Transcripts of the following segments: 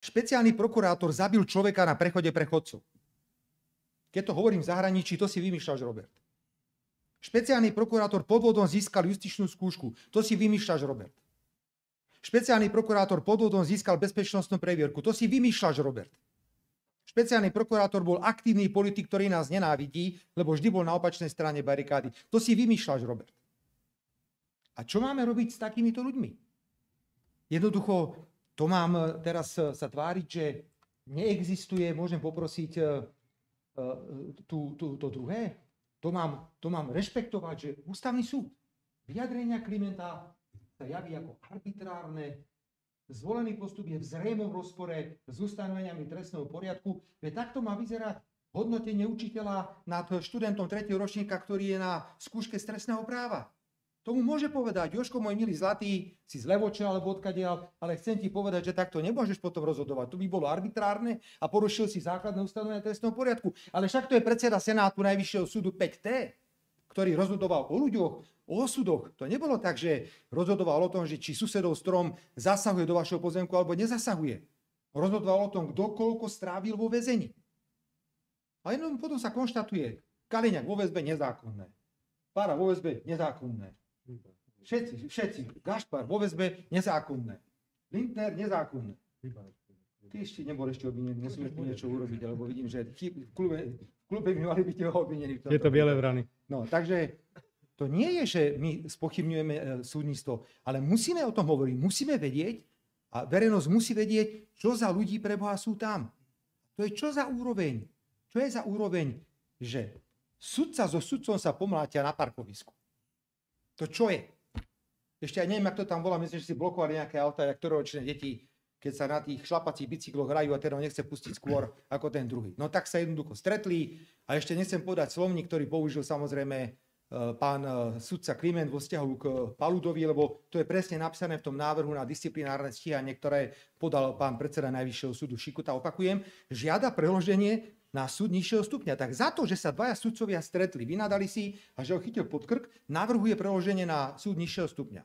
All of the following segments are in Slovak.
Špeciálny prokurátor zabil človeka na prechode pre chodcov. Keď to hovorím v zahraničí, to si vymýšľaš, Robert. Špeciálny prokurátor podvodom získal justičnú skúšku. To si vymýšľaš, Robert. Špeciálny prokurátor podvodom získal bezpečnostnú previerku. To si vymýšľaš, Robert. Špeciálny prokurátor bol aktívny politik, ktorý nás nenávidí, lebo vždy bol na opačnej strane barikády. To si vymýšľaš, Robert. A čo máme robiť s takýmito ľuďmi? Jednoducho, to mám teraz sa tváriť, že neexistuje, môžem poprosiť to druhé? To mám rešpektovať, že ústavný súd vyjadrenia Klimenta sa javí ako arbitrárne, zvolený postup je v zrejmom rozpore s ustanoveniami trestného poriadku, veď takto má vyzerať hodnotenie učiteľa nad študentom 3. ročníka, ktorý je na skúške z trestného práva. Tomu môže povedať, Jožko, môj milý zlatý, si zlevočil alebo odkadiaľ, ale chcem ti povedať, že takto nemôžeš potom rozhodovať. To by bolo arbitrárne a porušil si základné ustanovenia trestného poriadku. Ale však to je predseda Senátu Najvyššieho súdu 5T, ktorý rozhodoval o ľuďoch, o osudoch. To nebolo tak, že rozhodoval o tom, že či susedov strom zasahuje do vašeho pozemku alebo nezasahuje. Rozhodoval o tom, kto koľko strávil vo väzení. A jenom potom sa konštatuje, Kaliňák vo väzbe nezákonné, Pára vo väzbe nezákonné. Všetci. Gašpar vo väzbe nezákonné. Lindner nezákonné. Ty ešte nebol obvinený, musíme tu niečo urobiť, lebo vidím, že v klube by mali byť obvinení. Je to biele vrany. No, takže to nie je, že my spochybňujeme súdnictvo, ale musíme o tom hovoriť, musíme vedieť a verejnosť musí vedieť, čo za ľudí pre Boha sú tam. To je čo za úroveň? Čo je za úroveň, že sudca so sudcom sa pomlátia na parkovisku? To čo je? Ešte aj neviem, jak to tam volá, myslím, že si blokovali nejaké auta, jak ktororočné deti, keď sa na tých šlapacích bicykloch hrajú a teda nechce pustiť skôr ako ten druhý. No tak sa jednoducho stretli a ešte nechcem podať slovník, ktorý použil samozrejme pán sudca Kliment vo vzťahu k Paludovi, lebo to je presne napísané v tom návrhu na disciplinárne stíhanie, ktoré podal pán predseda Najvyššieho súdu Šikuta. Opakujem, žiada preloženie na súd nižšieho stupňa. Tak za to, že sa dvaja sudcovia stretli, vynadali si a že ho chytil pod krk, navrhuje preloženie na súd nižšieho stupňa.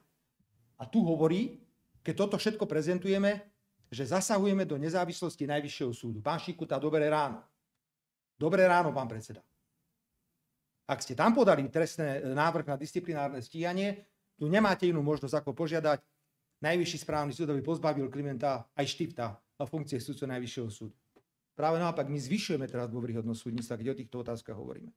A tu hovorí, keď toto všetko prezentujeme, že zasahujeme do nezávislosti Najvyššieho súdu. Pán Šikuta, dobré ráno. Dobré ráno, pán predseda. Ak ste tam podali trestné návrh na disciplinárne stíhanie, tu nemáte inú možnosť ako požiadať Najvyšší správny súd, aby pozbavil Klimenta aj Štifta a funkcie sudcu Najvyššieho súdu. Práve naopak, my zvyšujeme teraz dôveryhodnosť súdnictva, keď o týchto otázkach hovoríme.